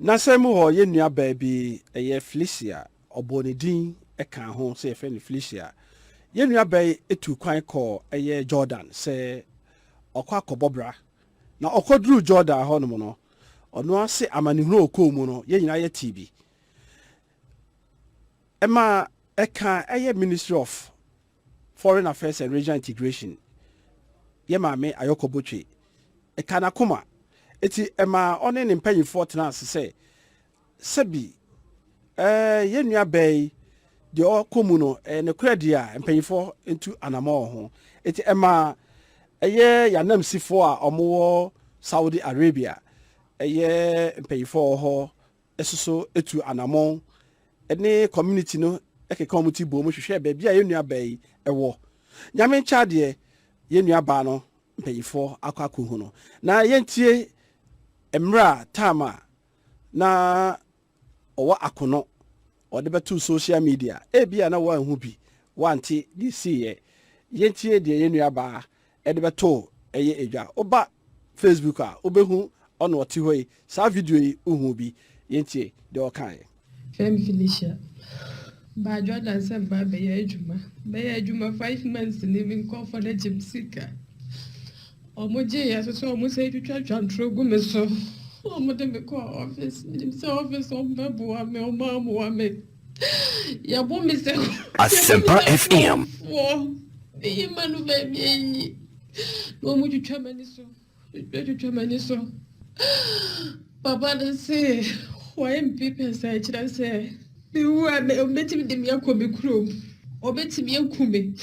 na semu ho ye nua baby eye Felicia obonidin eka ho se fe ni Felicia ye nua bay etu kwan ko eye Jordan se okwa akobobra na okodru Jordan ho no no ono ase amanihuru okomu no ye nyina ye TV ema eka eye Ministry of Foreign Affairs and Regional Integration ye maame ayokobotwe eka na koma eti ema one ne mpanyifo tena se sebi ye nua bay de okomu no ne kredi a mpanyifo into anamo ho eti ema eye yanamsifo a omo Saudi Arabia eye mpanyifo ho esoso etu anamo ene community no community bo mo hwehwe ba bia ye nua bay ewo nyame ncha de ye nua ba no mpanyifo akwakohu no na yentie emra tama na owa akono ode betu social media bia na wa hu bi wanti di see yentie de ye nua ba ede beto eye edwa oba Facebook a obehu ono oti hoyi sa video yi uhu bi yentie de okan Felicia ba Jordan se ba be ya ejuma 5 months living call for the gypsy omoje ya so omo se twatwa ntrogu me so omo de me call office gypsy office on babu ame omo ame ya bo me se Asempa94.7FM e manu be mi no mo twatwa mani so papa de say why people say chira say you are betting the Miakobi Krum, or betting Yakume,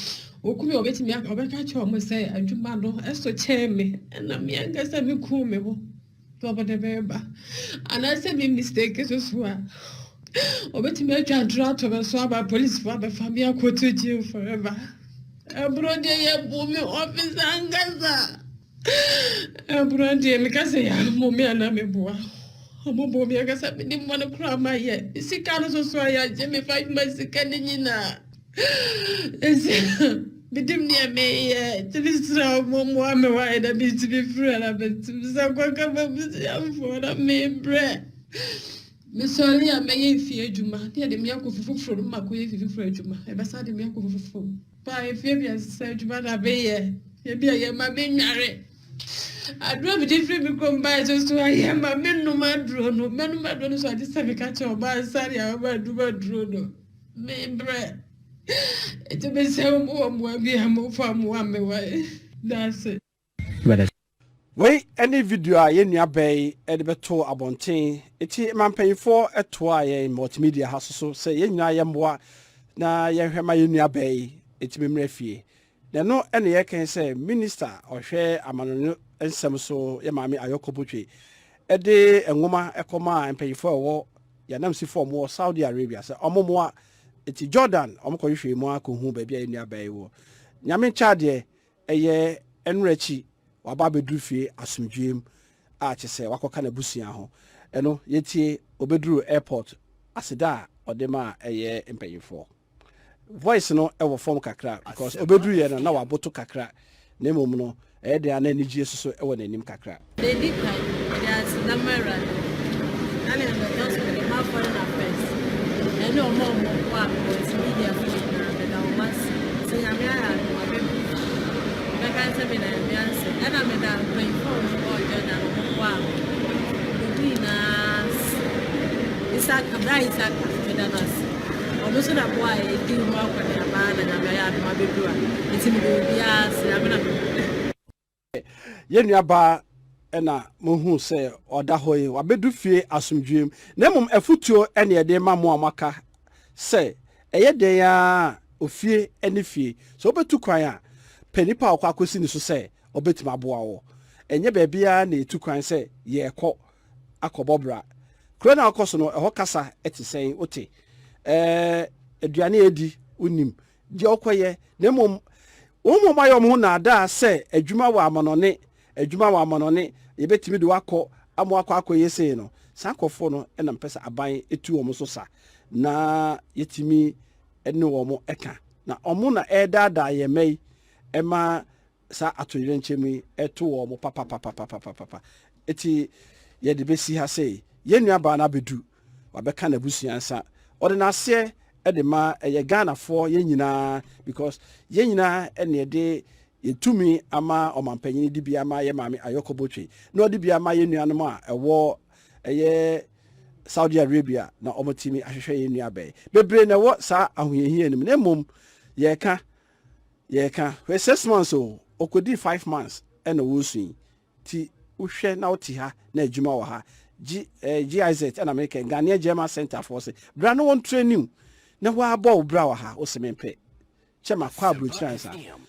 or Kumi or betting Yak, or Bacachom say, I do mano, as to chair me, and I'm younger than me Kume, Papa de Beba. And I said, me mistake as well. Or betting me a drought of a swab police for the Famia quote you forever. Abrokyire Nkomo office and Gaza. Abrokyire Nkomo mommy and Ameboa. Omo bi agasa me nim wana kura ma ye sika no so ya je me 5 months sika ni nyina ese bidim ne me ye tibisra mo ame wa e da bi tibi fura la be tibisa kwa ka ba bi am for na me bre me sorry ya me ye fie adwuma ne de me akofufufuro ma ko ye fifufuro adwuma e be sa de me akofufufuro pa e fie bi sa adwuma na be ye bi ye ma be nware I drove different become by just to I am a men no madro no men madro so I just have a catch of by sorry I do madro me bread. It's a bit so more be a more farm one way. That's it. Wait, any video I in your bay at the beto abontain, it's man paying for a twy multimedia house so say yen I am what na ye my in your bay, it's me refie. There no any I can say minister or share amano ensem so ye maame ayokobotwe ede enwoma ekoma empayifo ewo ya namsi form wo Saudi Arabia say omomoa eti Jordan omokohwe mu akohu ba bia enu abai wo nyame chade eye enrechi waba beduru fie asomdwem a chese wakoka na busia ho eno yetie obeduru airport asida odema eye empayifo voice no ewo form kakra because obeduru ye na waboto kakra na emom no de ana ni Jesus so e wona nim kakra they did there's namara and the hospital ma foreign affairs and no more wa because media for na mas say am ya no be me kan say me na me answer and am da going for Jordan wa do na Isaac Jordan us almost na boy di ma kwa na ba na ya ma be do it me do bia say am ye nuaba ena mohu se oda hoyi wabedu fie asomdwem na mum afutuo ene ye de ma mo amaka se eye de ya ofie ene fie so obetu kwan a panipa akwa akosi ni so se obetima boa wo enye ba bia na etu kwan se ye ekọ akobobra kro na akoso no eho kasa etisen ote aduane edi unim di okoye na mum omo mayo mo na da se adwuma wa amanone ye betimi de wakọ amo akọ yese no sankofo no na mpesa aban etu omo so sa na yetimi ene omo eka na omo na edada ye mei ema sa atoyire nchemi eto omo papa eti ye de besi ha sei ye nua ba na bedu wabɛka na busuansa ɔde na ase de ma ɛyɛ Ghana for ye nyina because ye nyina ene de yetumi ama ɔmanpanyin di bia ma ye maame ayokobotwe na ɔde bia ma ye nuanom a ɛwɔ ɛyɛ Saudi Arabia na ɔmotimi ahwehwɛ ye nua bɛɛ bebre na ɛwɔ saa ahoyehia nim na mom yɛka we 6 months o okodi 5 months ɛna wosu ti wohwɛ na woti ha na adwuma wɔ ha GIZ and American Ghanaian German Center for say bra no one training na wa bɔ bra wɔ ha o semempe chema kwa Abrokyire